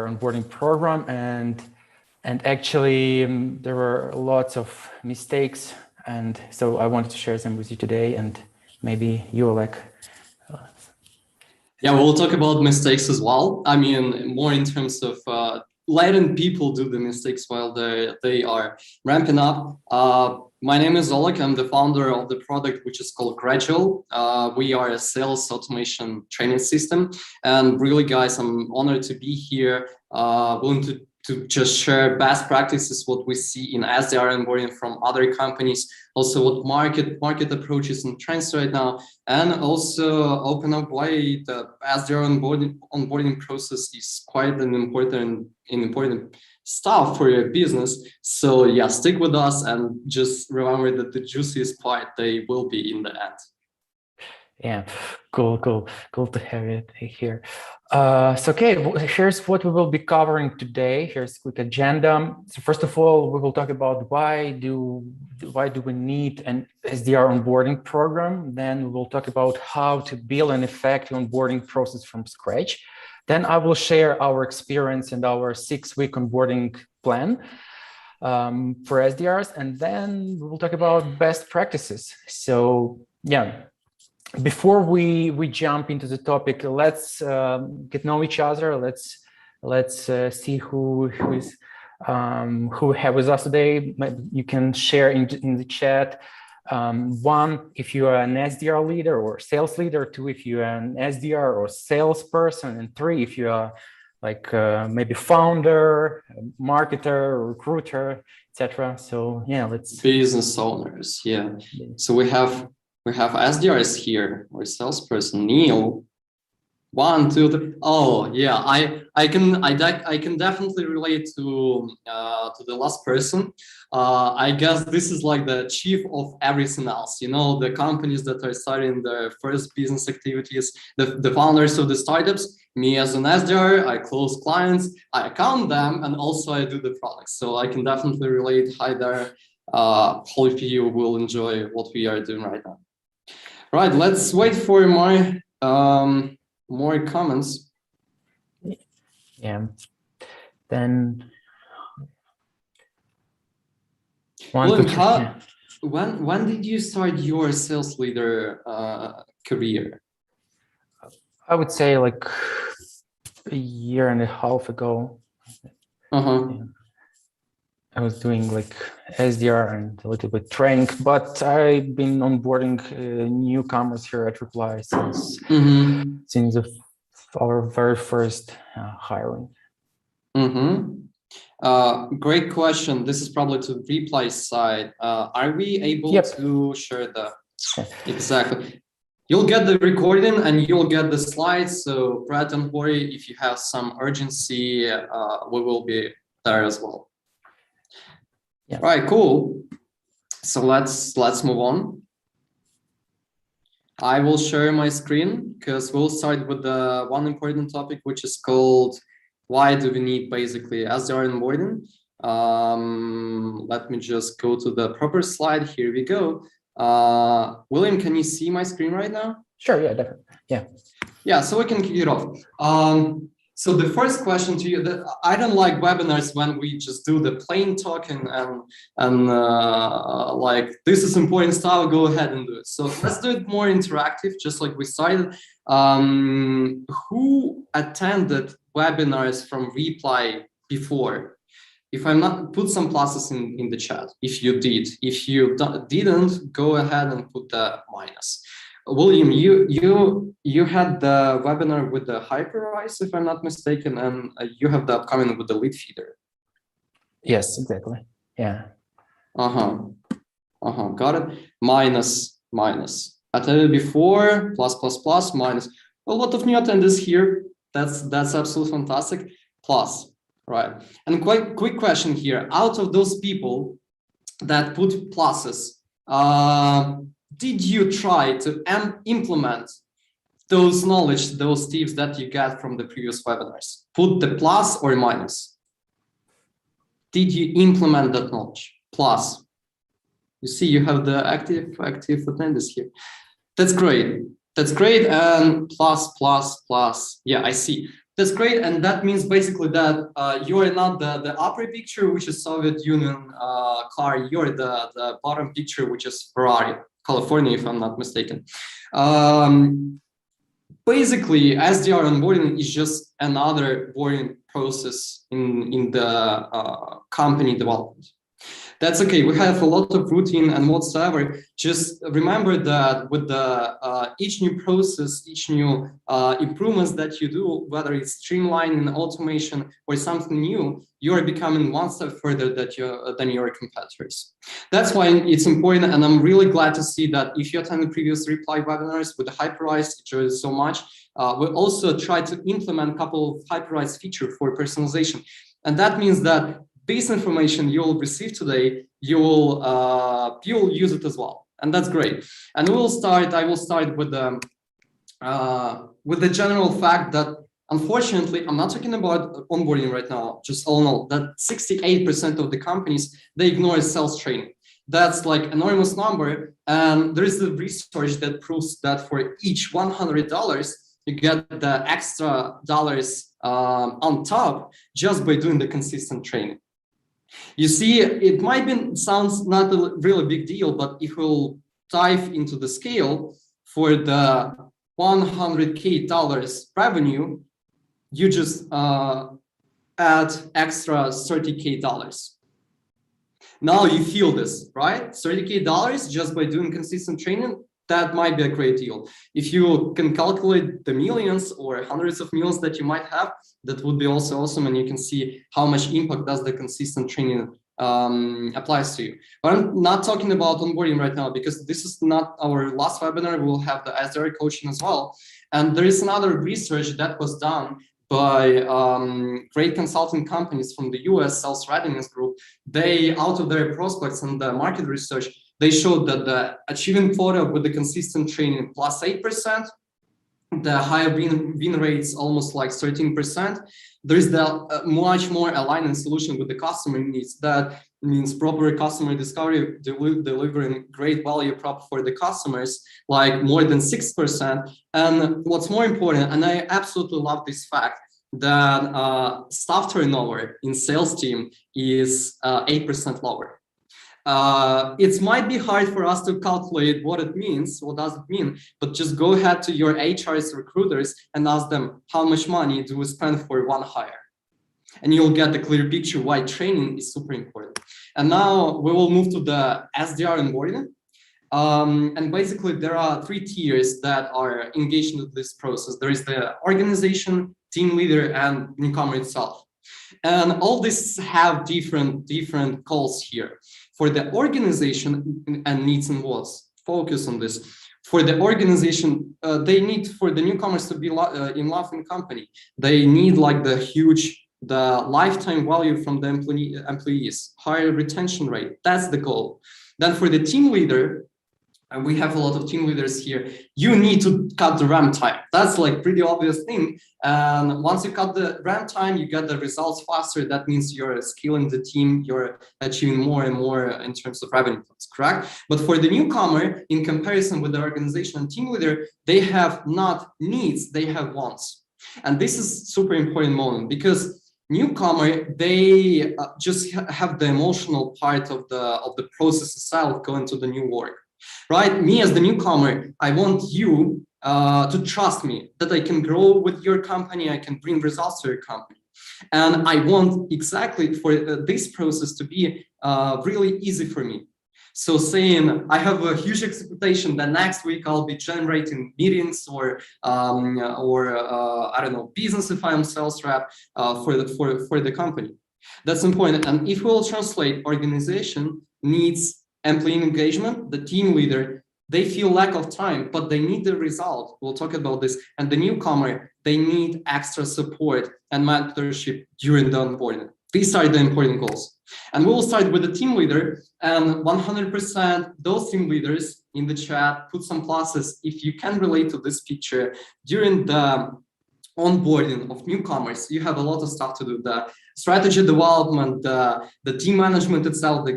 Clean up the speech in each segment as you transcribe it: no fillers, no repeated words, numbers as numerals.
SDR onboarding program, and actually there were lots of mistakes, and so I wanted to share them with you today, and maybe you like. Yeah, we'll talk about mistakes as well. I mean, more in terms of letting people do the mistakes while they are ramping up. My name is Oleg. I'm the founder of the product, which is called Gradual. We are a sales automation training system. And really, guys, I'm honored to be here, willing to just share best practices, what we see in SDR onboarding from other companies, also what market approaches and trends right now, and also open up why the SDR onboarding process is quite an important stuff for your business. So yeah, stick with us and just remember that the juiciest part, they will be in the end. Yeah, cool to have it here. So okay, here's what we will be covering today. Here's a quick agenda. So first of all, we will talk about why do we need an SDR onboarding program. Then we will talk about how to build an effective onboarding process from scratch. Then I will share our experience and our 6-week onboarding plan for SDRs, and then we will talk about best practices. So yeah. Before we jump into the topic, let's get know each other. Let's see who have with us today. You can share in the chat. 1, if you are an SDR leader or sales leader. 2, if you are an SDR or salesperson. And 3, if you are like maybe founder, marketer, recruiter, etc. So yeah, let's business owners. Yeah. So we have SDRs here, or salesperson. Neil, 1, 2, 3. Oh yeah, I can definitely relate to the last person. I guess this is like the chief of everything else. You know, the companies that are starting their first business activities, the founders of the startups. Me as an SDR, I close clients, I account them, and also I do the products. So I can definitely relate. Hi there. Hope you will enjoy what we are doing right now. Right, let's wait for more comments. Yeah. Then William, when did you start your sales leader career? I would say like a year and a half ago. Yeah. I was doing like SDR and a little bit training, but I've been onboarding newcomers here at Reply since our very first hiring. Great question. This is probably to Reply side. Are we able to share the exactly? You'll get the recording and you'll get the slides. So Brad, don't worry if you have some urgency. We will be there as well. Yeah. Right, cool. So let's move on. I will share my screen because we'll start with the one important topic, which is called why do we need basically SDR onboarding. Let me just go to the proper slide. Here we go. William, can you see my screen right now? Sure, yeah, definitely. Yeah, so we can kick it off. So the first question to you, I don't like webinars when we just do the plain talk and like this is important stuff, go ahead and do it. So let's do it more interactive, just like we started. Who attended webinars from Reply before? If I'm not, put some pluses in the chat. If you did, if you didn't, go ahead and put the minus. William, you had the webinar with the Hyperrise, if I'm not mistaken, and you have the upcoming with the lead feeder. Yes, exactly. Yeah. Got it. Minus. Attended before, plus, minus. A lot of new attendees here. That's absolutely fantastic. Plus, right. And quite quick question here. Out of those people that put pluses, did you try to implement those knowledge, those tips that you got from the previous webinars? Put the plus or minus. Did you implement that knowledge? Plus. You see, you have the active attendees here. That's great. And plus. Yeah, I see. That's great, and that means basically that you are not the upper picture, which is Soviet Union car. You're the bottom picture, which is Ferrari, California, if I'm not mistaken. Basically, SDR onboarding is just another boring process in the company development. That's okay. We have a lot of routine and whatsoever. Just remember that with the each new process, each new improvements that you do, whether it's streamlining, automation, or something new, you are becoming one step further than your competitors. That's why it's important, and I'm really glad to see that if you attended previous reply webinars with the Hyperrise, enjoyed so much. We also try to implement a couple of Hyperrise features for personalization, and that means that this information you'll receive today, you'll use it as well, and that's great. And I will start with the general fact that unfortunately, I'm not talking about onboarding right now. Just all know that 68% of the companies, they ignore sales training. That's like enormous number, and there is a research that proves that for each $100, you get the extra dollars on top just by doing the consistent training. You see, it might sounds not a really big deal, but if we'll dive into the scale for the $100K revenue, you just add extra $30K. Now you feel this, right? $30K just by doing consistent training, that might be a great deal. If you can calculate the millions or hundreds of millions that you might have, that would be also awesome, and you can see how much impact does the consistent training applies to you. But I'm not talking about onboarding right now, because this is not our last webinar. We'll have the SDR coaching as well. And there is another research that was done by great consulting companies from the US, Sales Readiness Group. They, out of their prospects and the market research, they showed that the achieving quota with the consistent training plus 8%, the higher win rates almost like 13%. There is the much more aligned solution with the customer needs. That means proper customer discovery, delivering great value prop for the customers, like more than 6%. And what's more important, and I absolutely love this fact, that staff turnover in sales team is 8% lower. It might be hard for us to calculate what it means, what does it mean, but just go ahead to your HR's recruiters and ask them how much money do we spend for one hire. And you'll get the clear picture why training is super important. And now we will move to the SDR onboarding. And basically there are 3 tiers that are engaged in this process. There is the organization, team leader, and newcomer itself. And all this have different calls here. For the organization and needs and wants, focus on this. For the organization, they need for the newcomers to be in love in company. They need like the lifetime value from the employees, higher retention rate. That's the goal. Then for the team leader, and we have a lot of team leaders here, you need to cut the ramp time. That's like pretty obvious thing. And once you cut the ramp time, you get the results faster. That means you're scaling the team, you're achieving more and more in terms of revenue, correct? But for the newcomer, in comparison with the organization and team leader, they have not needs, they have wants. And this is super important moment, because newcomer, they just have the emotional part of the process itself going to the new work. Right? Me as the newcomer, I want you to trust me that I can grow with your company, I can bring results to your company. And I want exactly for this process to be really easy for me. So saying I have a huge expectation that next week I'll be generating meetings or I don't know, business if I'm sales rep for the company. That's important. And if we'll translate organization needs employee engagement, the team leader, they feel lack of time, but they need the result. We'll talk about this. And the newcomer, they need extra support and mentorship during the onboarding. These are the important goals. And we will start with the team leader, and 100% those team leaders in the chat, put some pluses if you can relate to this picture. During the onboarding of newcomers, you have a lot of stuff to do. The strategy development, the team management itself, the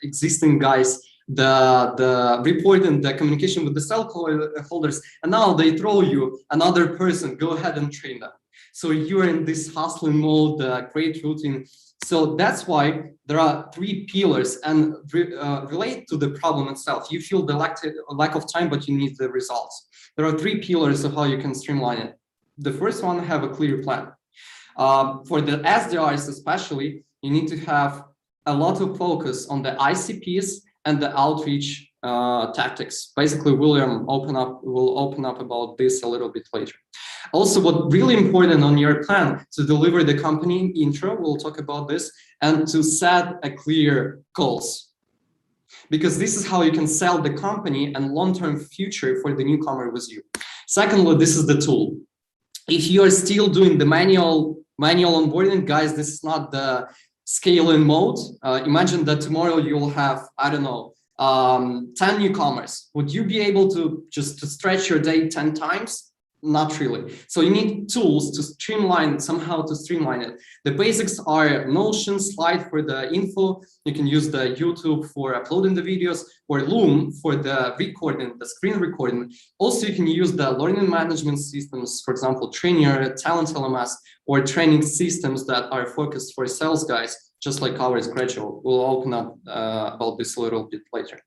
existing guys, the reporting, the communication with the stakeholders, and now they throw you another person, go ahead and train them. So you're in this hustling mode, great routine. So that's why there are three pillars and relate to the problem itself. You feel the lack of time, but you need the results. There are three pillars of how you can streamline it. The first one, have a clear plan. For the SDRs especially, you need to have a lot of focus on the ICPs and the outreach tactics. Basically, William will open up about this a little bit later. Also, what really important on your plan to deliver the company intro, we'll talk about this, and to set a clear goals. Because this is how you can sell the company and long-term future for the newcomer with you. Secondly, this is the tool. If you are still doing the manual onboarding, guys, this is not the scaling mode. Imagine that tomorrow you'll have, I don't know, 10 newcomers. Would you be able to just stretch your day 10 times? Not really. So you need tools to somehow to streamline it. The basics are Notion, Slide for the info. You can use the YouTube for uploading the videos, or Loom for the recording, the screen recording. Also, you can use the learning management systems, for example, Trainer, Talent LMS, or training systems that are focused for sales guys, just like ours, Gradual. We'll open up about this a little bit later.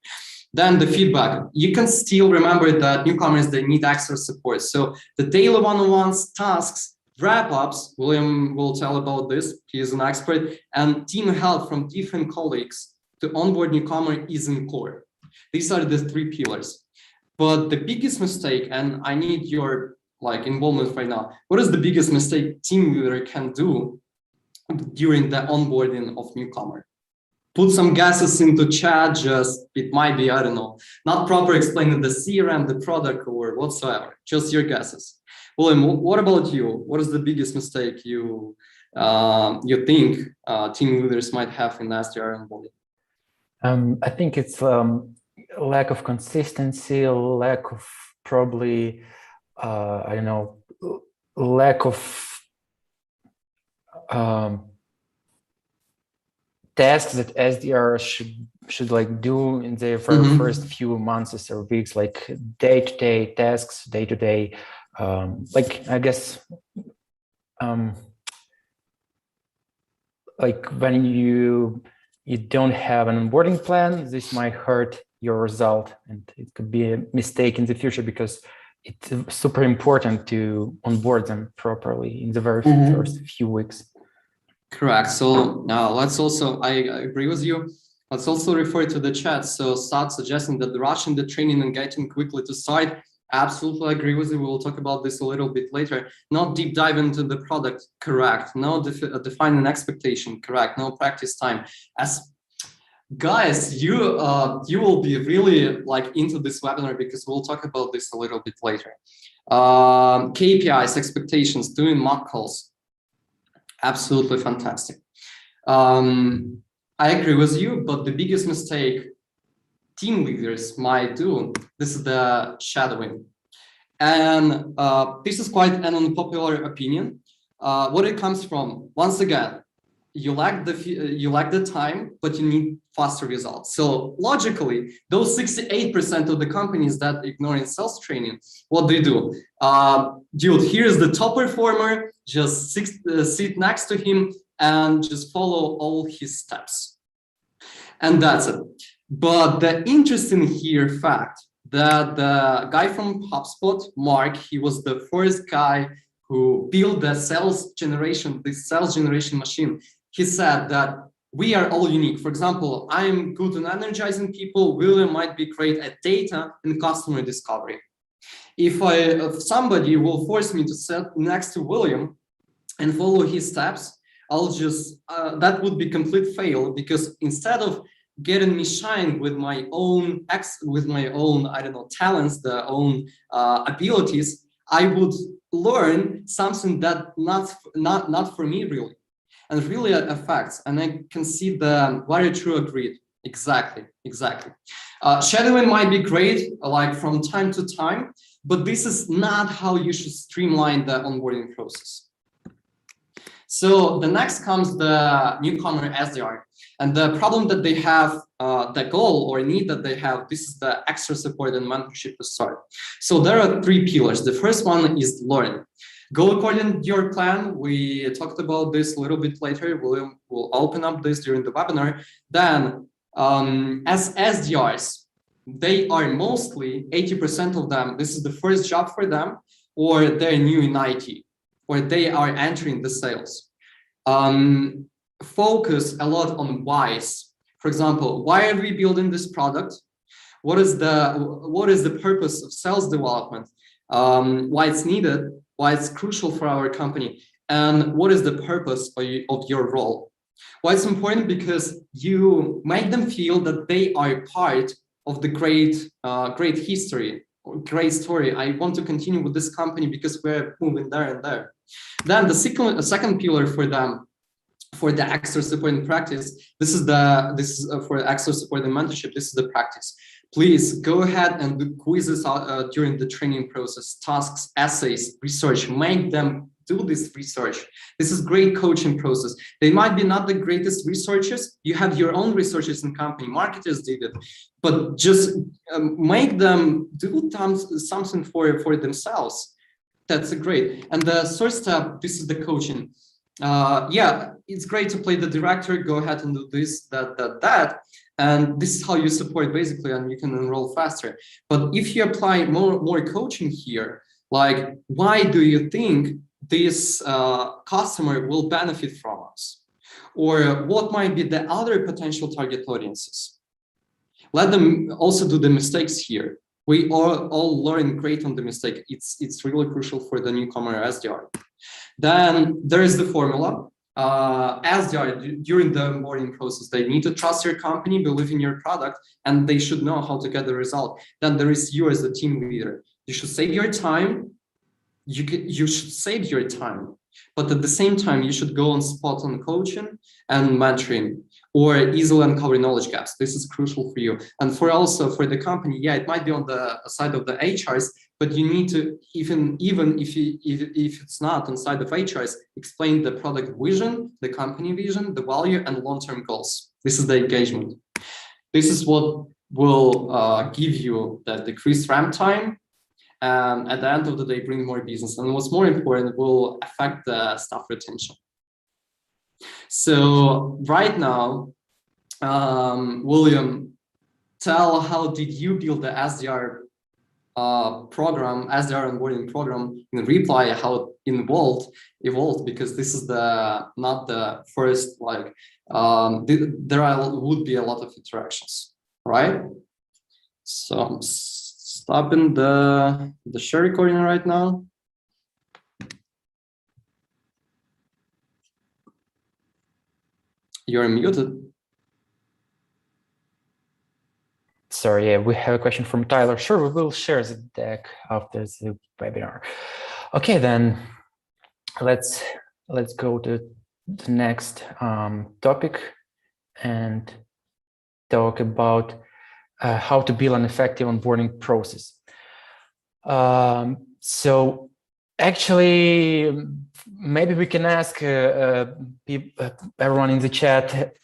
Then the feedback. You can still remember that newcomers, they need extra support. So the daily one-on-ones, tasks, wrap-ups, William will tell about this, he is an expert, and team help from different colleagues to onboard newcomer is in core. These are the three pillars. But the biggest mistake, and I need your involvement right now, what is the biggest mistake team leader can do during the onboarding of newcomer? Put some guesses into chat, just, it might be, I don't know, not proper explaining the CRM, the product, or whatsoever, just your guesses. William, what about you? What is the biggest mistake you think team leaders might have in SDR onboarding? I think it's lack of consistency, lack of probably, I don't know, lack of tasks that SDR should like do in their first few months or weeks, like day-to-day tasks, day-to-day, like I guess, like when you don't have an onboarding plan, this might hurt your result, and it could be a mistake in the future because it's super important to onboard them properly in the very first few weeks. Correct. So now let's also, I agree with you. Let's also refer to the chat. So start suggesting that rushing the training and getting quickly to start. Absolutely agree with you. We'll talk about this a little bit later. Not deep dive into the product. Correct. No define an expectation. Correct. No practice time. As guys, you will be really like into this webinar because we'll talk about this a little bit later. KPIs, expectations, doing mock calls. Absolutely fantastic. I agree with you, but the biggest mistake team leaders might do, this is the shadowing. And this is quite an unpopular opinion. What it comes from, once again, you lack the time, but you need faster results. So logically, those 68% of the companies that ignoring sales training, what they do, dude, here's the top performer, just sit next to him and just follow all his steps. And that's it. But the interesting here fact that the guy from HubSpot, Mark, he was the first guy who built the sales generation machine. He said that we are all unique. For example, I'm good in energizing people. William might be great at data and customer discovery. If somebody will force me to sit next to William and follow his steps, I'll just, that would be complete fail, because instead of getting me shine with my own, I don't know, talents, the own abilities, I would learn something that not for me really. And really affects, and I can see the very true agreed. Exactly. Shadowing might be great, like from time to time, but this is not how you should streamline the onboarding process. So the next comes the newcomer SDR, and the problem that they have, the goal or need that they have, this is the extra support and mentorship to start. So there are three pillars. The first one is learn. Go according to your plan. We talked about this a little bit later. We'll open up this during the webinar. Then as SDRs, they are mostly 80% of them. This is the first job for them, or they're new in IT, or they are entering the sales. Focus a lot on whys. For example, why are we building this product? What is the purpose of sales development? Why it's needed? Why it's crucial for our company? And what is the purpose of your role? Why it's important? Because you make them feel that they are part of the great history or great story. I want to continue with this company because we're moving there and there. Then the second pillar for them, for the extra support and practice, this is for extra support and mentorship. This is the practice. Please go ahead and do quizzes during the training process, tasks, essays, research. Make them do this research. This is great coaching process. They might be not the greatest researchers. You have your own researchers in company. Marketers did it, but just make them do something for themselves. That's great. And the third step, this is the coaching. Yeah, it's great to play the director. Go ahead and do this, that. And this is how you support basically, and you can enroll faster. But if you apply more coaching here, like, why do you think this customer will benefit from us? Or what might be the other potential target audiences? Let them also do the mistakes here. We all learn great on the mistake. It's really crucial for the newcomer SDR. Then there is the formula. SDR, during the onboarding process, they need to trust your company, believe in your product, and they should know how to get the result. Then there is you as the team leader. You should save your time. You should save your time, but at the same time, you should go on spot on coaching and mentoring, or easily uncover knowledge gaps. This is crucial for you. And also for the company, yeah, it might be on the side of the HRs, but you need to, even if it's not on side of HRs, explain the product vision, the company vision, the value, and long-term goals. This is the engagement. This is what will give you the decreased ramp time, and at the end of the day, bring more business. And what's more important, will affect the staff retention. So right now, William, tell how did you build the SDR program, SDR onboarding program in Reply, how it evolved, because this is not the first, like, would be a lot of interactions, right? So I'm stopping the share recording right now. You're muted. Sorry, yeah, we have a question from Tyler. Sure, we will share the deck after the webinar. Okay, then let's go to the next topic and talk about how to build an effective onboarding process. So actually, maybe we can ask everyone in the chat,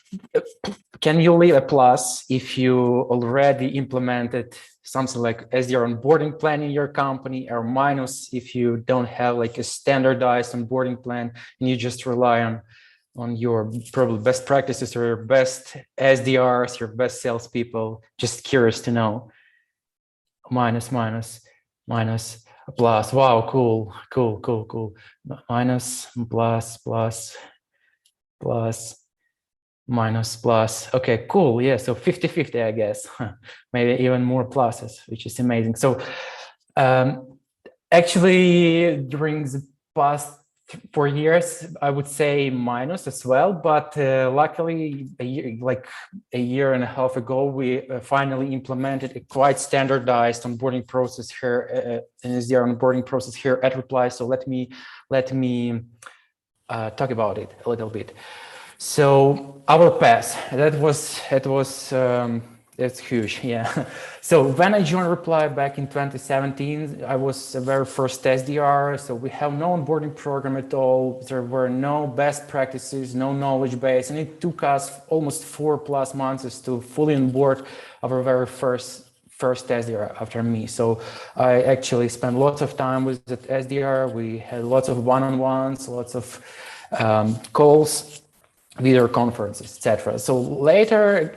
can you leave a plus if you already implemented something like SDR onboarding plan in your company, or minus if you don't have like a standardized onboarding plan and you just rely on your probably best practices or your best SDRs, your best salespeople? Just curious to know. Minus, plus. Wow, cool. Minus, plus, minus, plus. Okay, cool. Yeah, so 50-50, I guess. Maybe even more pluses, which is amazing. So actually, during the past 4 years, I would say minus as well, but luckily a year and a half ago, we finally implemented a quite standardized onboarding process here, an SDR onboarding process here at Reply. So let me talk about it a little bit. So our path, that's huge, yeah. So when I joined Reply back in 2017, I was the very first SDR. So we have no onboarding program at all. There were no best practices, no knowledge base, and it took us almost 4+ months to fully onboard our very first first SDR after me. So I actually spent lots of time with the SDR. We had lots of one-on-ones, lots of calls, video conferences, etc. So later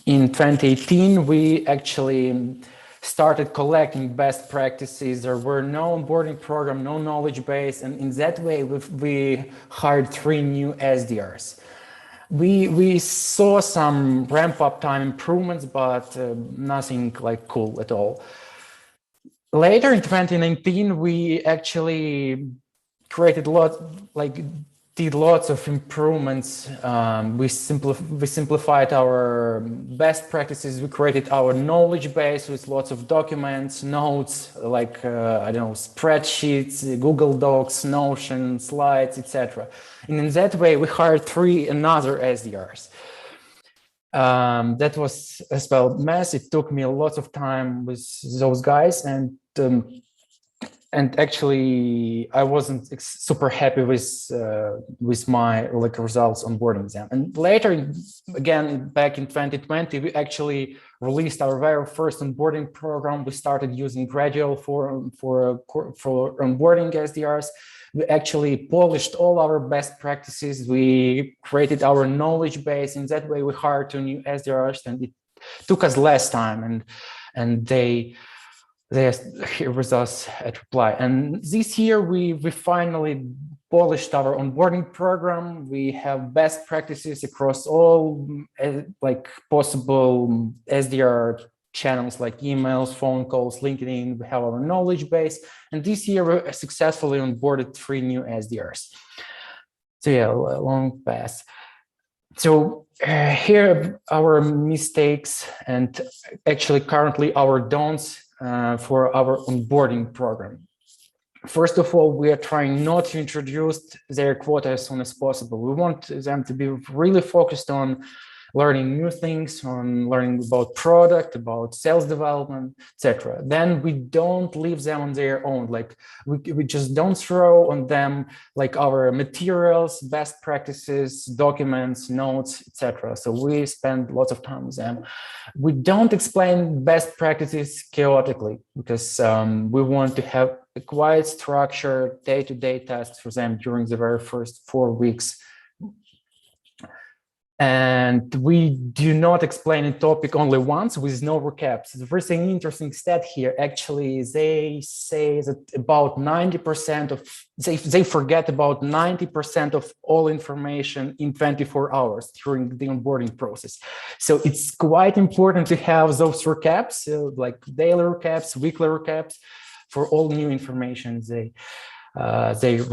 in 2018, we actually started collecting best practices. There were no onboarding program, no knowledge base, and in that way, we hired 3 new SDRs. We saw some ramp-up time improvements, but nothing like cool at all. Later in 2019, we actually created did lots of improvements. We simplified our best practices. We created our knowledge base with lots of documents, notes, like I don't know, spreadsheets, Google Docs, Notion, slides, etc. And in that way, we hired 3 another SDRs. That was as well mess. It took me a lot of time with those guys, and actually I wasn't super happy with my results onboarding them. And later, again, back in 2020, we actually released our very first onboarding program. We started using Gradual for onboarding SDRs. We actually polished all our best practices. We created our knowledge base. In that way, we hired 2 new SDRs, and it took us less time, and they're here with us at Reply. And this year, we finally polished our onboarding program. We have best practices across all possible SDR channels like emails, phone calls, LinkedIn. We have our knowledge base. And this year, we successfully onboarded 3 new SDRs. So yeah, a long path. So here are our mistakes and actually currently our don'ts for our onboarding program. First of all, we are trying not to introduce their quota as soon as possible. We want them to be really focused on learning new things, on learning about product, about sales development, etc. Then we don't leave them on their own. Like we just don't throw on them like our materials, best practices, documents, notes, etc. So we spend lots of time with them. We don't explain best practices chaotically because we want to have a quite structured day-to-day tasks for them during the very first 4 weeks. And we do not explain a topic only once with no recaps. There's an interesting stat here. Actually, they say that about 90% of, they forget about 90% of all information in 24 hours during the onboarding process. So it's quite important to have those recaps, like daily recaps, weekly recaps for all new information they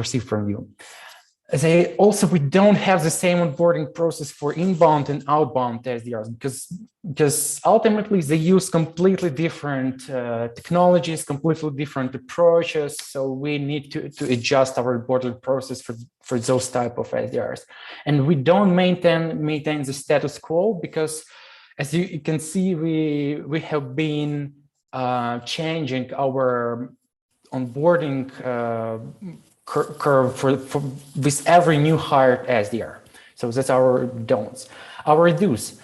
receive from you. We don't have the same onboarding process for inbound and outbound SDRs because ultimately they use completely different technologies, completely different approaches. So we need to adjust our onboarding process for those type of SDRs. And we don't maintain the status quo because, as you can see, we have been changing our onboarding curve with every new hired SDR. So that's our don'ts. Our do's.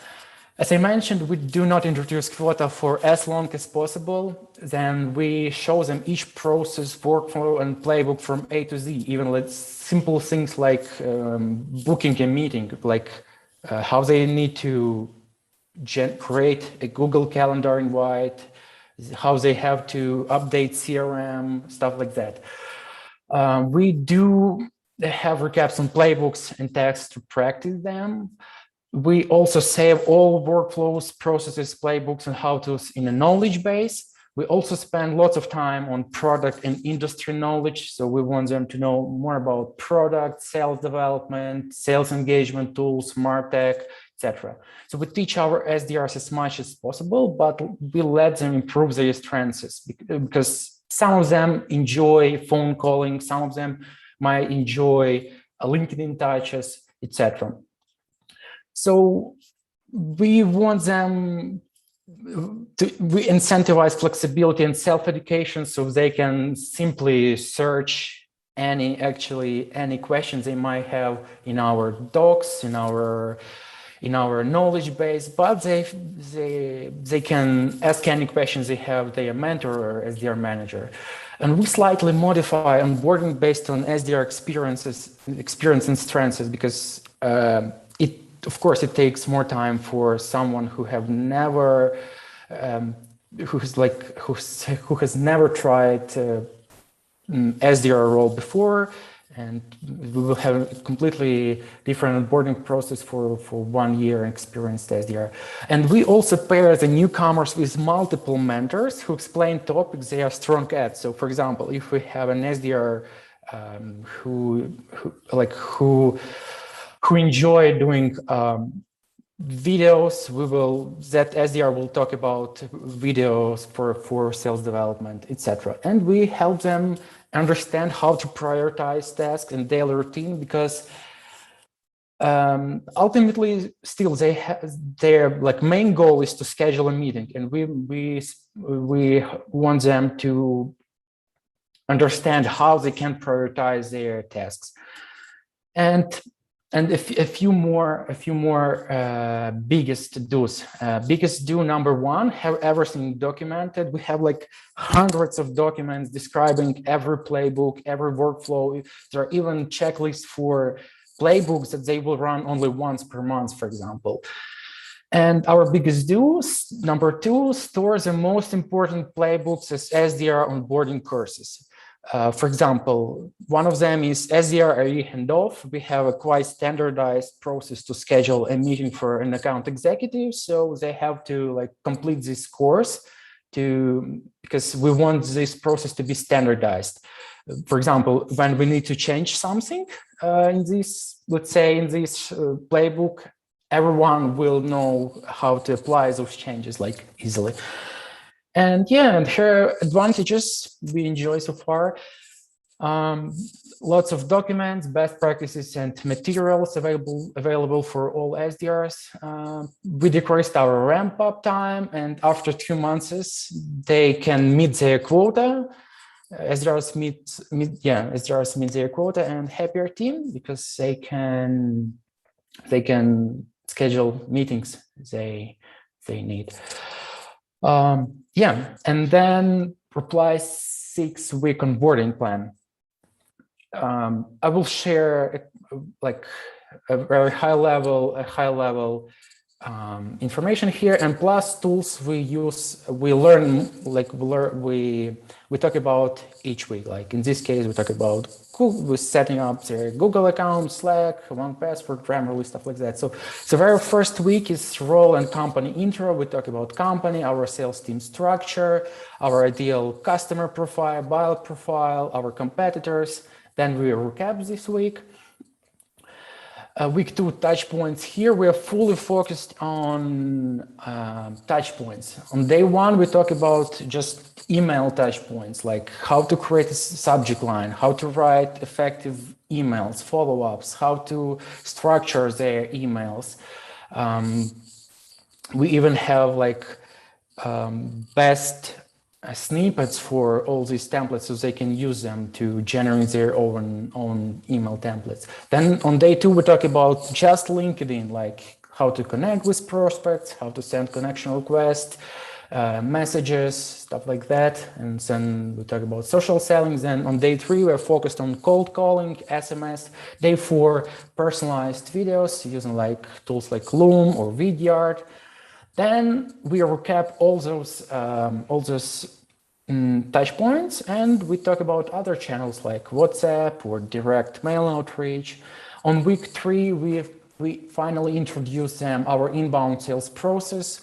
As I mentioned, we do not introduce quota for as long as possible. Then we show them each process, workflow, and playbook from A to Z, even like simple things like booking a meeting, like how they need to create a Google Calendar invite, how they have to update CRM, stuff like that. We do have recaps on playbooks and text to practice them. We also save all workflows, processes, playbooks, and how-tos in a knowledge base. We also spend lots of time on product and industry knowledge. So we want them to know more about product, sales development, sales engagement tools, MarTech, etc. So we teach our SDRs as much as possible, but we let them improve their strengths because some of them enjoy phone calling, some of them might enjoy LinkedIn touches, etc. So we want them we incentivize flexibility and self-education so they can simply search any questions they might have in our docs, in our in our knowledge base, but they can ask any questions they have their mentor or SDR manager. And we slightly modify onboarding based on SDR experience and strengths, because of course, it takes more time for someone who have never, who has never tried SDR role before, and we will have a completely different onboarding process for 1 year experienced SDR. And we also pair the newcomers with multiple mentors who explain topics they are strong at. So, for example, if we have an SDR who enjoy doing videos, that SDR will talk about videos for sales development, etc. And we help them understand how to prioritize tasks in daily routine, because ultimately still their main goal is to schedule a meeting, and we want them to understand how they can prioritize their tasks. And a few more biggest do's. Biggest do number one: have everything documented. We have hundreds of documents describing every playbook, every workflow. There are even checklists for playbooks that they will run only once per month, for example. And our biggest do, number two: store the most important playbooks as SDR onboarding courses. For example, one of them is SDR AE handoff. We have a quite standardized process to schedule a meeting for an account executive. So they have to complete this course because we want this process to be standardized. For example, when we need to change something in this, let's say in this playbook, everyone will know how to apply those changes easily. And her advantages we enjoy so far: lots of documents, best practices, and materials available for all SDRs. We decreased our ramp-up time, and after 2 months, they can meet their quota. SDRs meet their quota, and happier team because they can schedule meetings they need. And then reply 6-week onboarding plan. I will share a very high level information here, and plus tools we use. We talk about each week. In this case, we talk about setting up their Google account, Slack, 1Password, Grammarly, stuff like that. So the very first week is role and company intro. We talk about company, our sales team structure, our ideal customer profile, buyer profile, our competitors. Then we recap this week. Week 2 touch points. Here we are fully focused on touch points. On day 1, we talk about just email touch points, like how to create a subject line, how to write effective emails, follow-ups, how to structure their emails. We even have best snippets for all these templates, so they can use them to generate their own email templates. Then on day 2, we talk about just LinkedIn, like how to connect with prospects, how to send connection requests, messages, stuff like that. And then we talk about social selling. Then on day 3, we're focused on cold calling, SMS. Day 4, personalized videos using tools like Loom or Vidyard. Then we recap all those touch points, and we talk about other channels like WhatsApp or direct mail outreach. On week 3, we finally introduce them our inbound sales process.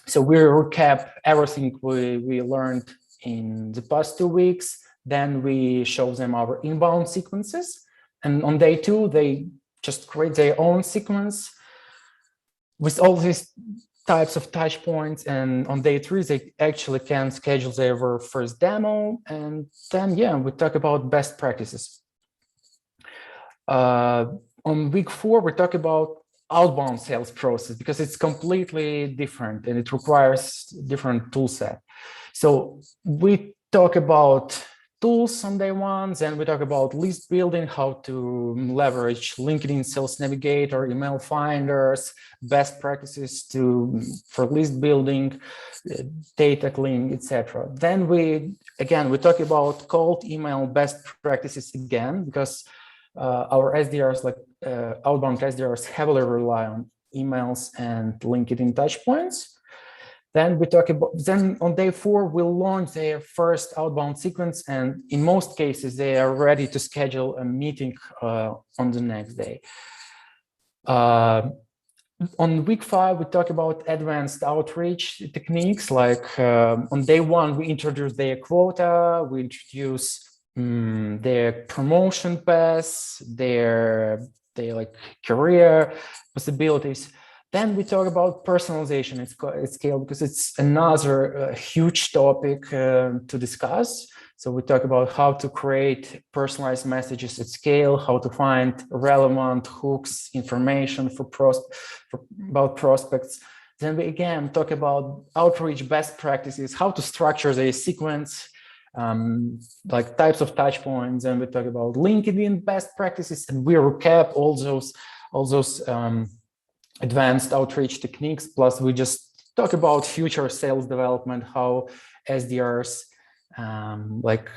So we recap everything we learned in the past 2 weeks. Then we show them our inbound sequences. And on day 2, they just create their own sequence with all these types of touch points. And on day 3, they actually can schedule their first demo. And then, we talk about best practices. On week 4, we talk about outbound sales process because it's completely different and it requires different tool set. So we talk about tools on day one. Then we talk about list building, how to leverage LinkedIn Sales Navigator, email finders, best practices for list building, data cleaning, etc. Then we talk about cold email best practices again, because our SDRs, like outbound SDRs, heavily rely on emails and LinkedIn touchpoints. Then we talk about, then on day 4, we'll launch their first outbound sequence. And in most cases, they are ready to schedule a meeting on the next day. On week 5, we talk about advanced outreach techniques. Like on day 1, we introduce their quota, we introduce their promotion paths, their like career possibilities. Then we talk about personalization at scale, because it's another huge topic to discuss. So we talk about how to create personalized messages at scale, how to find relevant hooks, information about prospects. Then we again talk about outreach best practices, how to structure the sequence, like types of touch points. And we talk about LinkedIn best practices, and we recap all those advanced outreach techniques. Plus, we just talk about future sales development, how SDRs, like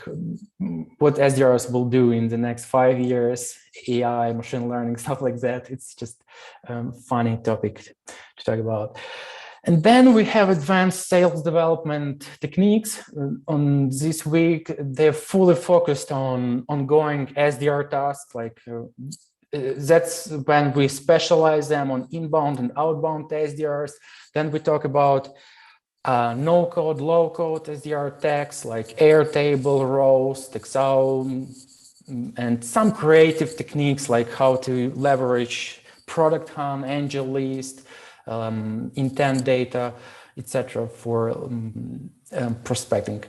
what SDRs will do in the next 5 years, AI, machine learning, stuff like that. It's just a funny topic to talk about. And then we have advanced sales development techniques. On this week, they're fully focused on ongoing SDR tasks, like that's when we specialize them on inbound and outbound SDRs. Then we talk about no-code, low-code SDR tags like Airtable, roast, Excel, and some creative techniques like how to leverage product hunt, angel list, intent data, etc. for prospecting.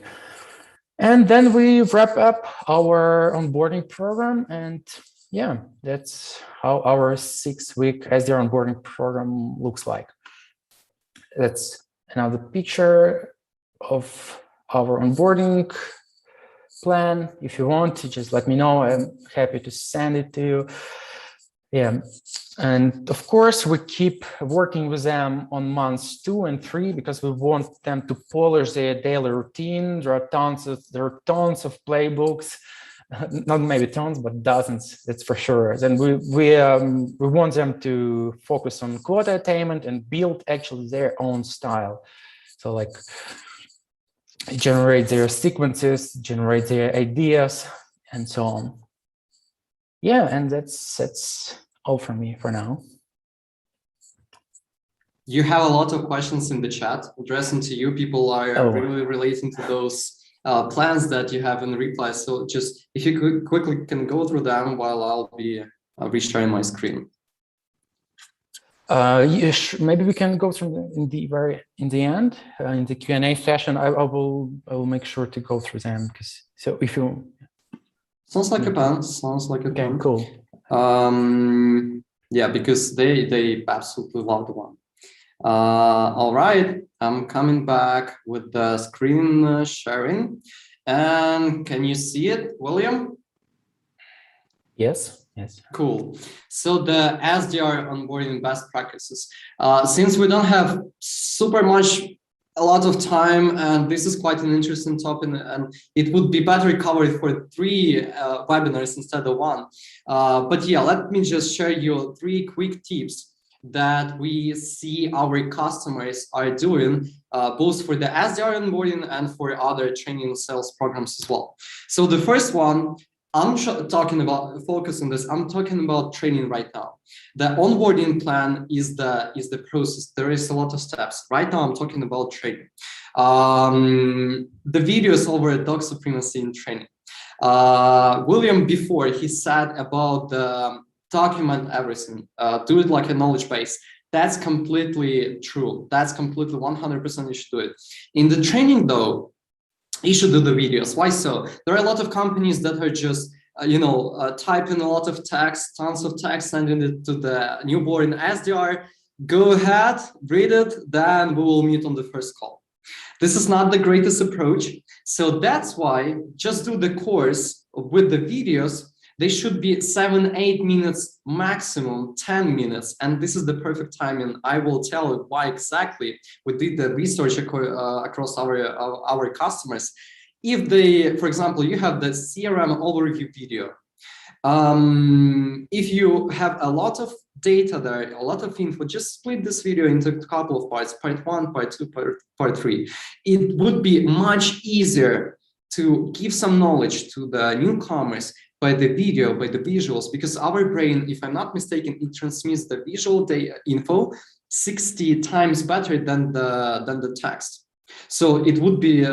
And then we wrap up our onboarding program, and yeah, that's how our 6-week SDR onboarding program looks like. That's another picture of our onboarding plan. If you want to, just let me know. I'm happy to send it to you. Yeah, and of course, we keep working with them on months 2 and 3 because we want them to polish their daily routine. There are tons of playbooks. Not maybe tons, but dozens, that's for sure. Then we want them to focus on quota attainment and build actually their own style. So like generate their sequences, generate their ideas, and so on. Yeah, and that's all from me for now. You have a lot of questions in the chat addressing to you. People are really relating to those plans that you have in the reply. So just if you could quickly can go through them while I'll be resharing my screen. Maybe we can go through in the end in the Q&A session. I will make sure to go through them, because so if you sounds like a plan. Sounds like a plan. Cool. Yeah, because they absolutely love the one. All right, I'm coming back with the screen sharing. And can you see it, William? Yes, yes. Cool. So the SDR onboarding best practices. Since we don't have a lot of time, and this is quite an interesting topic, and it would be better covered for 3 webinars instead of 1. But yeah, let me just share you 3 quick tips that we see our customers are doing, both for the SDR onboarding and for other training sales programs as well. So the first one, I'm talking about, focus on this, I'm talking about training right now. The onboarding plan is the process. There is a lot of steps. Right now, I'm talking about training. The videos over dog supremacy in training. William, before, he said about the document everything, do it like a knowledge base. That's completely true. That's completely 100% you should do it. In the training though, you should do the videos. Why so? There are a lot of companies that are just, typing a lot of text, tons of text, sending it to the newborn SDR. Go ahead, read it, then we will meet on the first call. This is not the greatest approach. So that's why just do the course with the videos. They should be 7-8 minutes, maximum 10 minutes. And this is the perfect time. And I will tell you why exactly. We did the research across our customers. If they, for example, you have the CRM overview video, if you have a lot of data there, a lot of info, just split this video into a couple of parts, part 1, part 2, part 3. It would be much easier to give some knowledge to the newcomers by the video, by the visuals, because our brain, if I'm not mistaken, it transmits the visual info 60 times better than the text. So it would be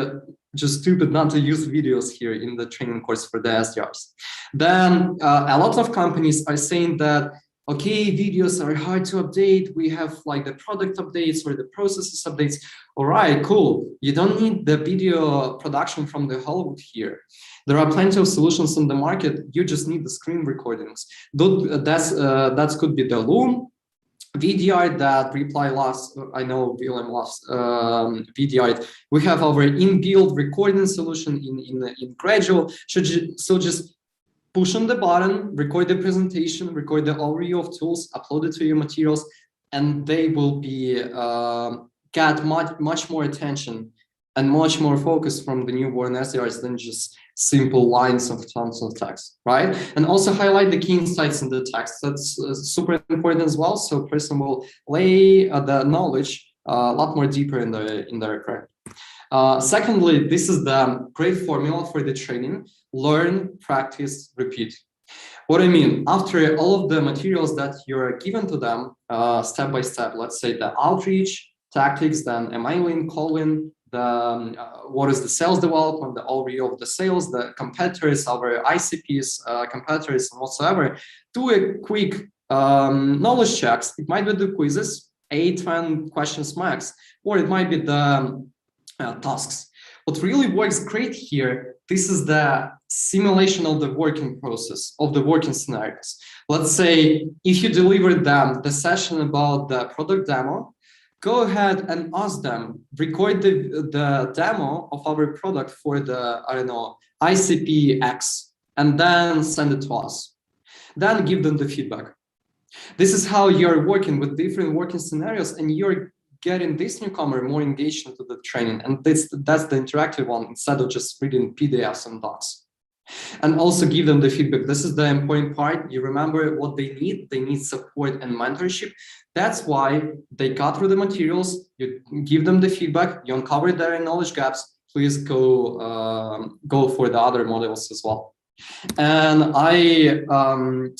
just stupid not to use videos here in the training course for the SDRs. Then a lot of companies are saying that, okay, videos are hard to update. We have like the product updates or the processes updates. All right, cool. You don't need the video production from the Hollywood here. There are plenty of solutions on the market. You just need the screen recordings. That could be the Loom, VDR that Reply lost. I know William lost VDR. We have our inbuilt recording solution in Gradual. So just push on the button, record the presentation, record the overview of tools, upload it to your materials, and they will be get much more attention and much more focus from the newborn SDRs than just simple lines of tons of text, right? And also highlight the key insights in the text. That's super important as well. So person will lay the knowledge a lot more deeper in their career. Secondly, this is the great formula for the training: learn, practice, repeat. What I mean, after all of the materials that you're given to them step by step, let's say the outreach tactics, then emailing, calling, the what is the sales development, the overview of the sales, the competitors, our ICPs, competitors, and whatsoever, do a quick knowledge checks. It might be the quizzes, 8-10 questions max, or it might be the tasks. What really works great here, this is the simulation of the working process, of the working scenarios. Let's say if you deliver them the session about the product demo, go ahead and ask them, record the demo of our product for the, I don't know, ICP X, and then send it to us. Then give them the feedback. This is how you're working with different working scenarios, and you're getting this newcomer more engaged into the training. And that's the interactive one, instead of just reading PDFs and docs. And also give them the feedback. This is the important part. You remember what they need. They need support and mentorship. That's why they got through the materials. You give them the feedback. You uncover their knowledge gaps. Please go for the other modules as well. And I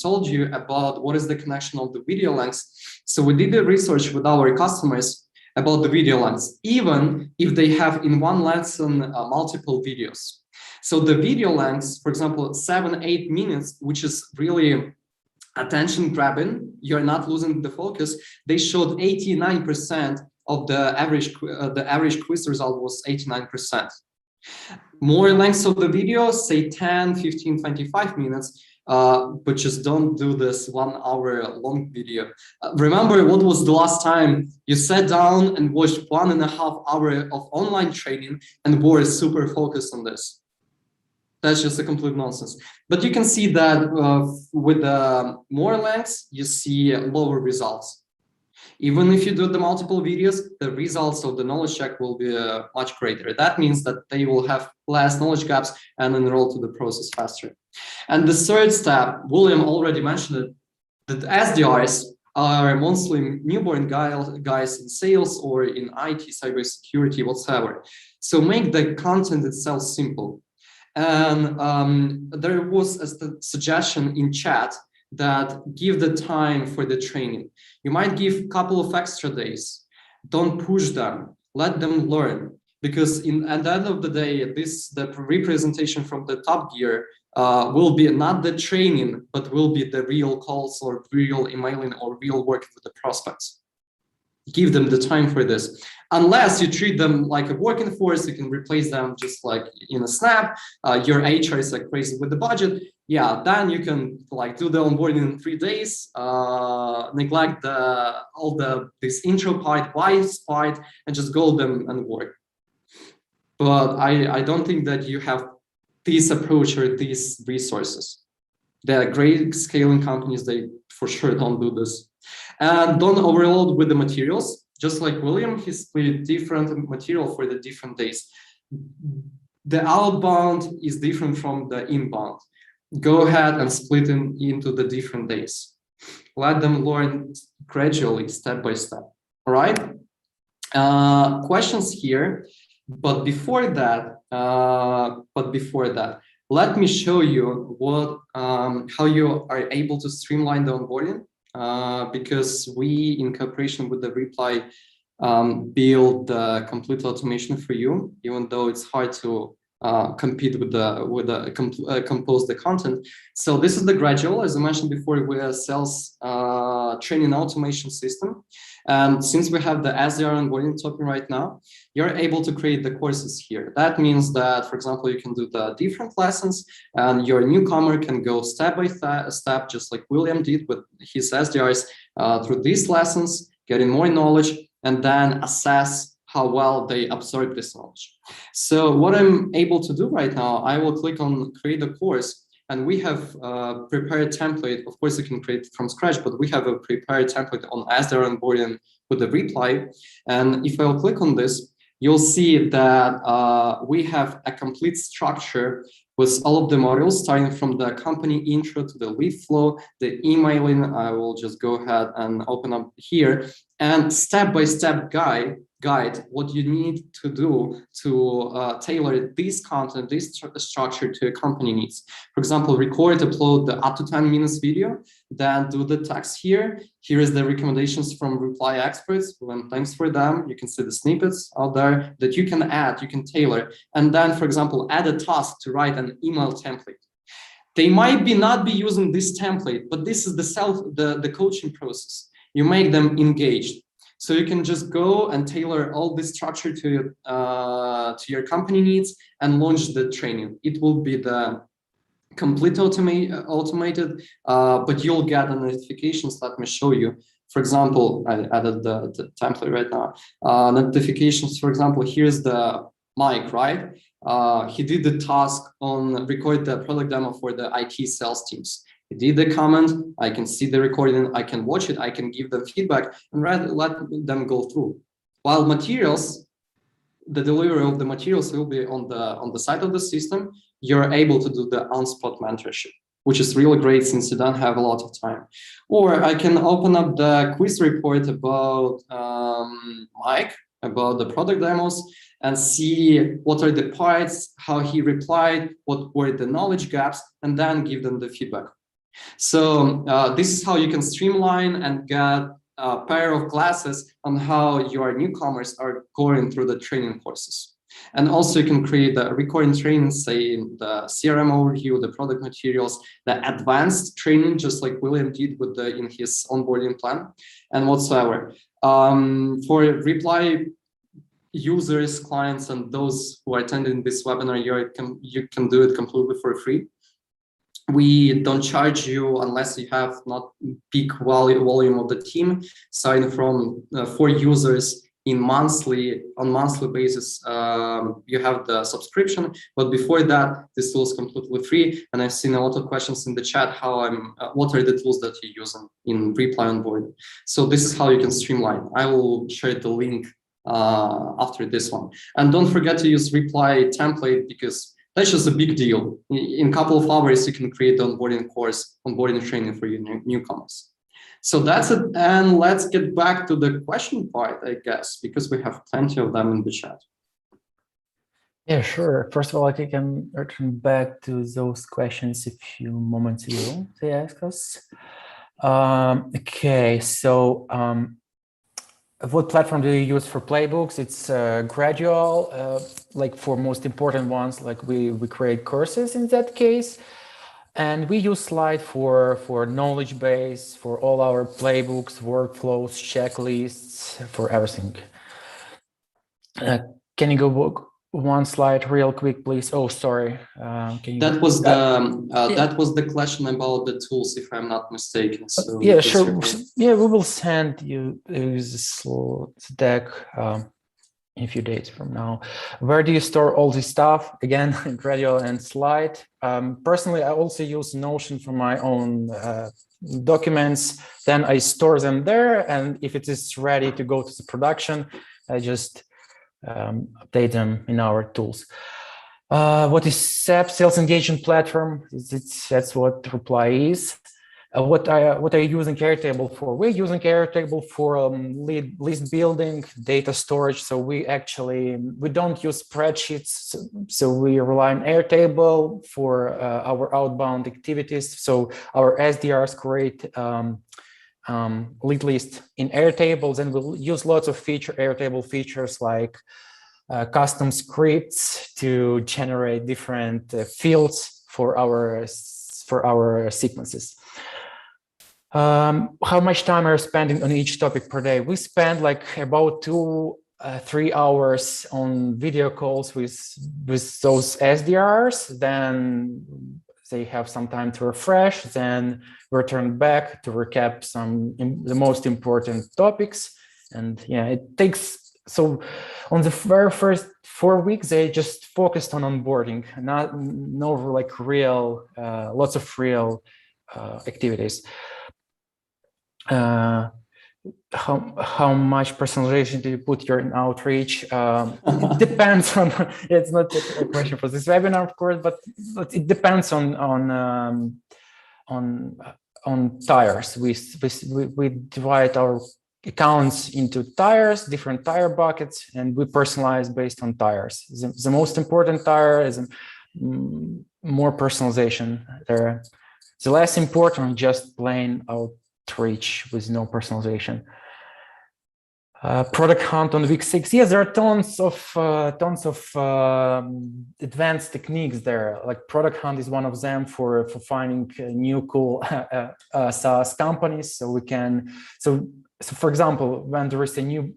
told you about what is the connection of the video lengths. So we did the research with our customers about the video lengths, even if they have in one lesson multiple videos. So the video lengths, for example, 7-8 minutes, which is really attention grabbing, you're not losing the focus. They showed 89% of the average quiz result was 89%. More lengths of the video, say 10, 15, 25 minutes, but just don't do this 1 hour long video. Remember, what was the last time you sat down and watched 1.5 hours of online training and were super focused on this? That's just a complete nonsense. But you can see that with more lengths, you see lower results. Even if you do the multiple videos, the results of the knowledge check will be much greater. That means that they will have less knowledge gaps and enroll to the process faster. And the third step, William already mentioned it, that SDRs are mostly newborn guys in sales or in IT, cybersecurity, whatsoever. So make the content itself simple. And there was a suggestion in chat that give the time for the training. You might give a couple of extra days. Don't push them. Let them learn. Because at the end of the day, the representation from the Top Gear will be not the training, but will be the real calls or real emailing or real work with the prospects. Give them the time for this. Unless you treat them like a working force, you can replace them just like in a snap. Your HR is like crazy with the budget. Yeah, then you can like do the onboarding in 3 days, neglect this intro part, why part, and just go them and work. but I don't think that you have this approach or these resources. There are great scaling companies, they for sure don't do this. And don't overload with the materials. Just like William, he split different material for the different days. The outbound is different from the inbound. Go ahead and split them into the different days. Let them learn gradually, step by step. All right? Questions here. But before that, let me show you what how you are able to streamline the onboarding. Because we, in cooperation with the Reply, build the complete automation for you, even though it's hard to compete with compose the content. So this is the Gradual, as I mentioned before, we're a sales training automation system. And since we have the SDR Onboarding token right now, you're able to create the courses here. That means that, for example, you can do the different lessons, and your newcomer can go step by step, just like William did with his SDRs, through these lessons, getting more knowledge, and then assess how well they absorb this knowledge. So what I'm able to do right now, I will click on create a course, and we have prepared a template. Of course, you can create it from scratch, but we have a prepared template on SDR Onboarding with the Reply. And if I'll click on this, you'll see that we have a complete structure with all of the modules, starting from the company intro to the lead flow, the emailing. I will just go ahead and open up here, and step-by-step guide what you need to do to tailor this content, this structure to your company needs. For example, record, upload the up to 10 minutes video, then do the text here. Here is the recommendations from Reply experts, and thanks for them. You can see the snippets out there that you can add, you can tailor. And then, for example, add a task to write an email template. They might not be using this template, but this is the coaching process. You make them engaged. So you can just go and tailor all this structure to your company needs and launch the training. It will be the complete automated, but you'll get the notifications. Let me show you. For example, I added the template right now. Notifications, for example, here's the Mike, right? He did the task on record the product demo for the IT sales teams. He did the comment, I can see the recording, I can watch it, I can give them feedback, and let them go through. While materials, the delivery of the materials will be on the side of the system. You're able to do the on-spot mentorship, which is really great since you don't have a lot of time. Or I can open up the quiz report about Mike, about the product demos, and see what are the parts, how he replied, what were the knowledge gaps, and then give them the feedback. So this is how you can streamline and get a pair of classes on how your newcomers are going through the training courses. And also you can create the recording training, say the CRM overview, the product materials, the advanced training, just like William did with in his onboarding plan and whatsoever. For Reply users, clients, and those who are attending this webinar, you can do it completely for free. We don't charge you unless you have not peak volume of the team. Starting from 4 users on monthly basis, you have the subscription. But before that, this tool is completely free. And I've seen a lot of questions in the chat. What are the tools that you use in Reply Onboarding? So this is how you can streamline. I will share the link after this one. And don't forget to use Reply template, because that's just a big deal. In a couple of hours, you can create the onboarding course, onboarding training for your newcomers. So that's it. And let's get back to the question part, I guess, because we have plenty of them in the chat. Yeah, sure. First of all, I can return back to those questions a few moments ago they asked us. Okay, so what platform do you use for playbooks? It's Gradual. Like for most important ones, like we create courses in that case, and we use Slide for knowledge base, for all our playbooks, workflows, checklists, for everything. Can you go one slide real quick, please? Oh, sorry. That was the question about the tools, if I'm not mistaken. So yeah, sure. Yeah, we will send you the deck in a few days from now. Where do you store all this stuff? Again, Gradual and Slide. Personally, I also use Notion for my own documents. Then I store them there, and if it is ready to go to the production, I just update them in our tools. What is SAP, Sales Engagement Platform? That's what Reply is. What are you using Airtable for? We're using Airtable for list building, data storage. So we don't use spreadsheets. So we rely on Airtable for our outbound activities. So our SDRs create lead list in Airtables, and we'll use lots of Airtable features like custom scripts to generate different fields for our sequences. How much time are you spending on each topic per day? We spend like about 2-3 hours on video calls with those SDRs. Then they have some time to refresh. Then return back to recap the most important topics. And yeah, it takes. So on the very first 4 weeks, they just focused on onboarding, no like real, lots of real activities. How much personalization do you put your outreach? It depends on. It's not a question for this webinar, of course, but it depends on tires. We divide our accounts into tires, different tire buckets, and we personalize based on tires. The most important tire is more personalization there. The less important, just plain outreach with no personalization. Product hunt on week 6. Yes, there are tons of advanced techniques there. Like product hunt is one of them for finding new cool SaaS companies. So we can So for example, when there is a new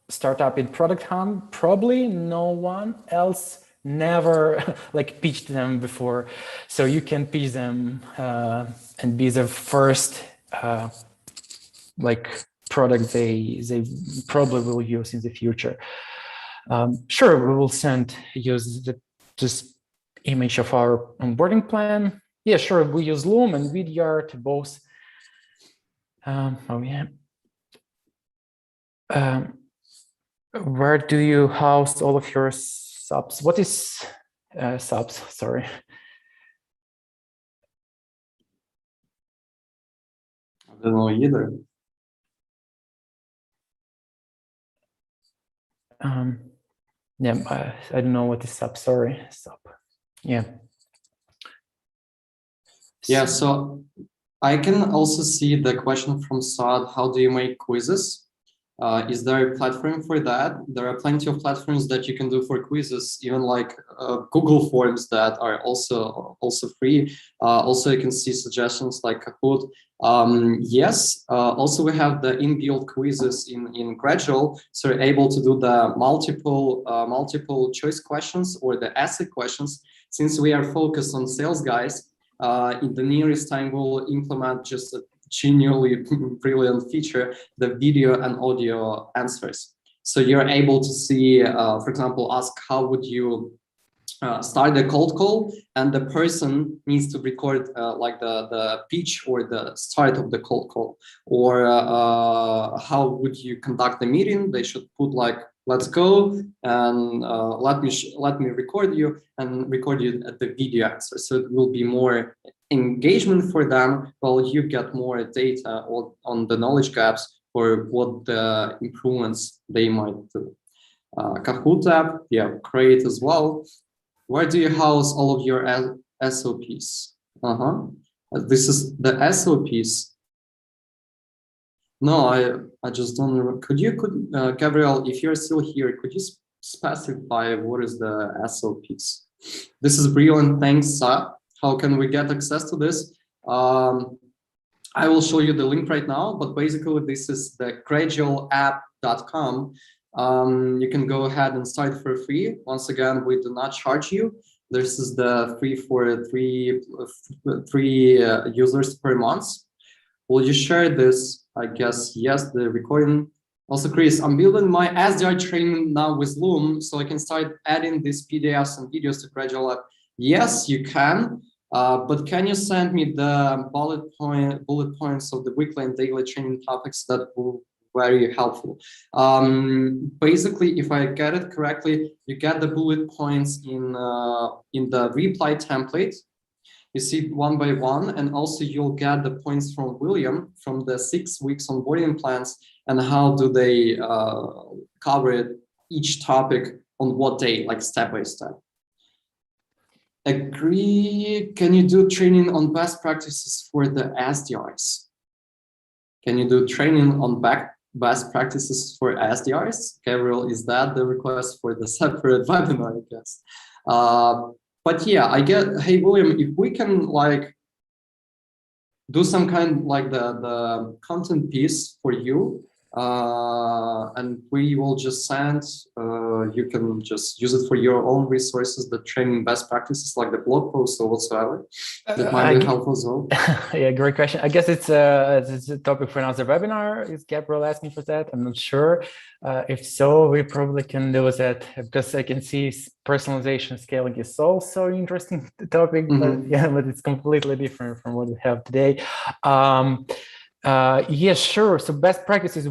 startup in product hunt, probably no one else never like pitched them before. So you can pitch them and be the first like product they probably will use in the future. Sure, we will use this image of our onboarding plan. Yeah, sure, we use Loom and Vidyard both. Oh yeah. Where do you house all of your subs? What is subs? Sorry. I don't know either. Yeah, I don't know what is sub. Sorry, sub. Yeah. Yeah. So I can also see the question from Saad. How do you make quizzes? Is there a platform for that? There are plenty of platforms that you can do for quizzes, even like Google Forms that are also free. Also, you can see suggestions like Kahoot. Yes. Also, we have the inbuilt quizzes in Gradual, so you're able to do the multiple choice questions or the essay questions. Since we are focused on sales guys, in the nearest time we'll implement just a genuinely brilliant feature, the video and audio answers. So you're able to see, for example, ask how would you start the cold call, and the person needs to record like the pitch or the start of the cold call, or how would you conduct the meeting? They should put like, let's go, and let me record you and record you at the video answer. So it will be more engagement for them, while you get more data on the knowledge gaps or what the improvements they might do. Kahoot app, yeah, great as well. Where do you house all of your SOPs? This is the SOPs. No, I just don't remember. Could Gabriel, if you're still here, could you specify what is the SOPs? This is brilliant. Thanks, Sa. How can we get access to this? I will show you the link right now, but basically this is the gradualapp.com. You can go ahead and start for free. Once again, we do not charge you. This is the free for three users per month. Will you share this? I guess yes, the recording. Also, Chris, I'm building my SDR training now with Loom, so I can start adding these PDFs and videos to Gradual app. Yes, you can, but can you send me the bullet points of the weekly and daily training topics? That will be very helpful. Basically, if I get it correctly, you get the bullet points in the reply template. You see one by one, and also you'll get the points from William from the 6 weeks onboarding plans and how do they cover it, each topic on what day, like step by step. Agree. Can you do training on best practices for the SDRs? Can you do training on best practices for SDRs? Gabriel, is that the request for the separate webinar, I guess? But yeah, I get, hey, William, if we can like do some kind like the content piece for you, and we will just send, you can just use it for your own resources, the training best practices like the blog post or whatsoever. That might be helpful as well. Yeah, great question. I guess it's a topic for another webinar. Is Gabriel asking for that? I'm not sure. If so, we probably can do that, because I can see personalization scaling is also an interesting topic, but yeah, but it's completely different from what we have today. Yes, sure. So best practices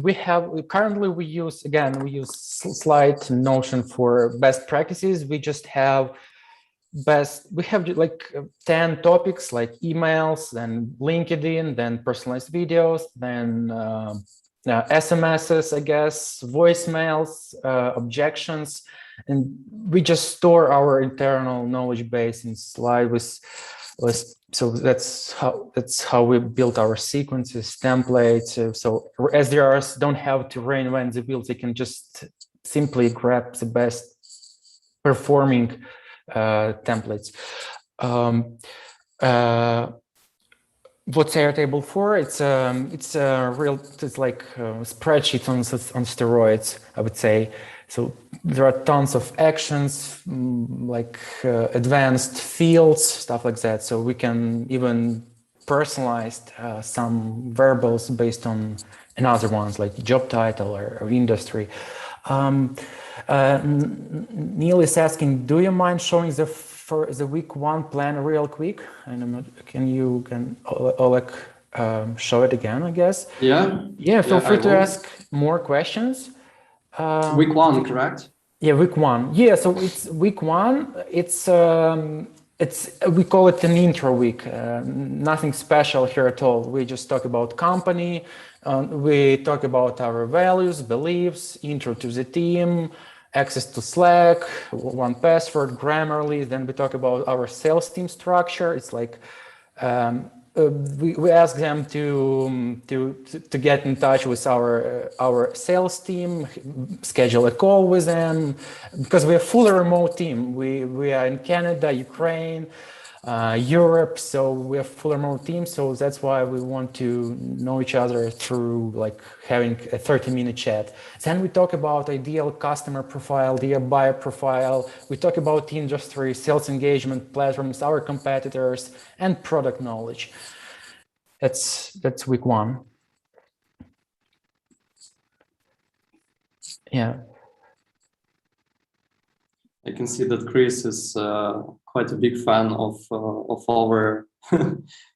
currently we use Slide Notion for best practices. We just have like 10 topics like emails, then LinkedIn, then personalized videos, then SMSs, I guess, voicemails, objections, and we just store our internal knowledge base in Slide so that's how we built our sequences, templates. So SDRs don't have to reinvent the wheel; they can just simply grab the best performing templates. What's Airtable for? It's like spreadsheets on steroids, I would say. So there are tons of actions, like advanced fields, stuff like that. So we can even personalize some variables based on another ones like job title or industry. Neil is asking, do you mind showing for the week 1 plan real quick? And I'm not, can Oleg show it again, I guess? Yeah. Yeah, feel free to ask more questions. Week 1, correct? Yeah, week 1. Yeah, so it's week 1. We call it an intro week. Nothing special here at all. We just talk about company. We talk about our values, beliefs, intro to the team, access to Slack, 1Password, Grammarly. Then we talk about our sales team structure. It's like we ask them to get in touch with our sales team, schedule a call with them, because we're a fully remote team. We are in Canada, Ukraine, Europe, so we're a full remote team. So that's why we want to know each other through like having a 30-minute chat. Then we talk about ideal customer profile, the buyer profile. We talk about industry, sales engagement platforms, our competitors, and product knowledge. That's week 1. Yeah. I can see that Chris is quite a big fan of our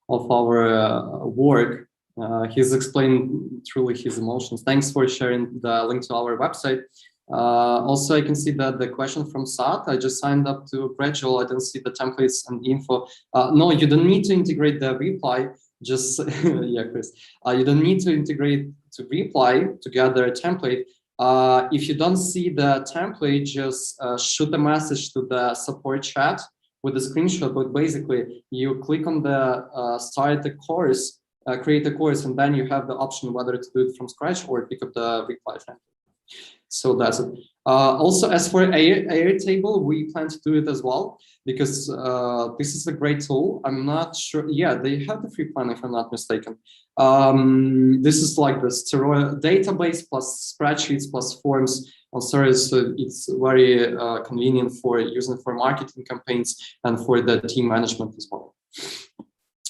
of our work. He's explained truly his emotions. Thanks for sharing the link to our website. Also, I can see that the question from Sat, I just signed up to Gradual. I don't see the templates and info. No, you don't need to integrate the reply. Just yeah, Chris. You don't need to integrate to reply to gather a template. If you don't see the template, just shoot a message to the support chat with a screenshot. But basically, you click on the start a course, create a course, and then you have the option whether to do it from scratch or pick up the reply template. So that's it. Also, as for Airtable, we plan to do it as well, because this is a great tool. I'm not sure. Yeah, they have the free plan, if I'm not mistaken. This is like the steroid database plus spreadsheets plus forms on service. So it's very convenient for using for marketing campaigns and for the team management as well.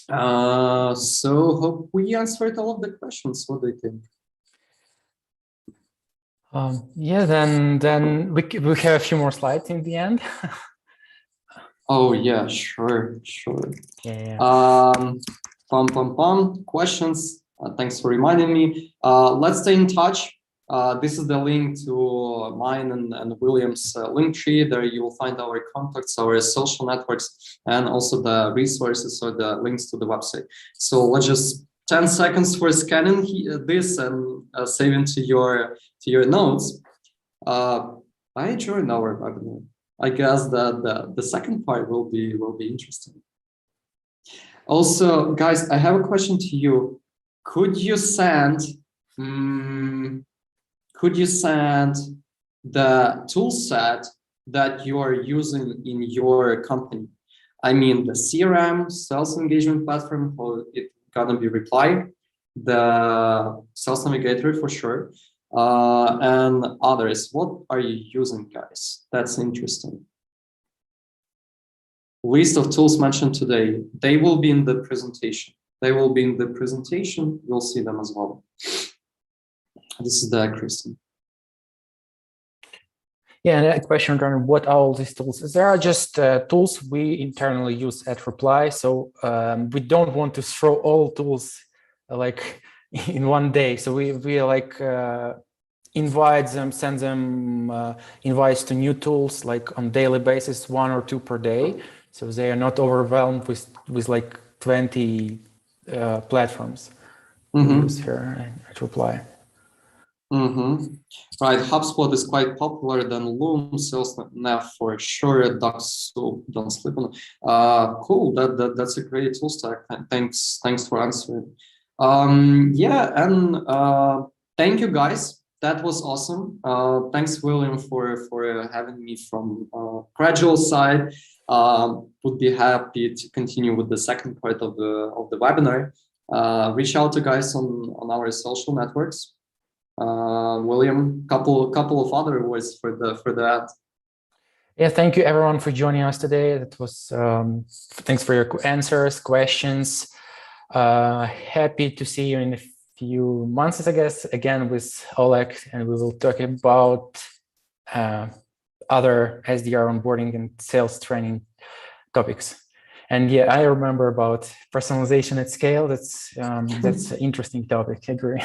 So hope we answered all of the questions. What do you think? Yeah, then we have a few more slides in the end. Oh yeah, sure. Yeah. Questions. Thanks for reminding me. Let's stay in touch. This is the link to mine and William's link tree. There you will find our contacts, our social networks, and also the resources or the links to the website. So let's just 10 seconds for scanning this and saving to your notes. I enjoyed our webinar. I guess that the second part will be interesting. Also, guys, I have a question to you. Could you send the tool set that you are using in your company? I mean, the CRM, sales engagement platform, how it gonna be replied, the sales navigator for sure, and others. What are you using, guys? That's interesting. List of tools mentioned today, they will be in the presentation. You'll see them as well. This is the Kristen. Yeah, and a question regarding what are all these tools? There are just tools we internally use at Reply. So we don't want to throw all tools like in one day. So we like invite them, send them invites to new tools like on daily basis, 1 or 2 per day. So they are not overwhelmed with like 20 platforms we use here at Reply. Right, HubSpot is quite popular than Loom, SalesNav for sure. Ducks, so don't sleep on it. Cool, that's a great tool stack. Thanks for answering. Yeah, and thank you guys. That was awesome. Thanks, William, for having me from Gradual side. Would be happy to continue with the second part of the webinar. Reach out to guys on our social networks. William, couple of other words for that. Yeah, thank you everyone for joining us today. That was thanks for your answers, questions. Happy to see you in a few months, I guess, again with Oleg, and we will talk about other SDR onboarding and sales training topics. And yeah, I remember about personalization at scale. That's an interesting topic. I agree.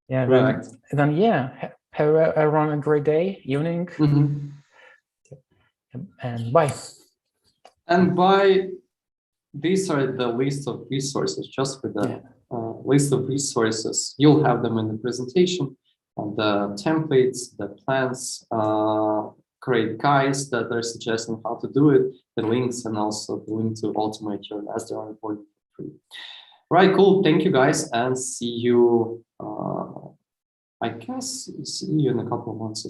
Yeah. Right. Then yeah, have everyone a great day, evening, and bye. And bye. These are the list of resources. Just for the list of resources, you'll have them in the presentation. The templates, the plans, great guides that are suggesting how to do it, the links, and also the link to automate your SDR onboarding for free. Right, cool. Thank you guys, and see you. I guess see you in a couple of months.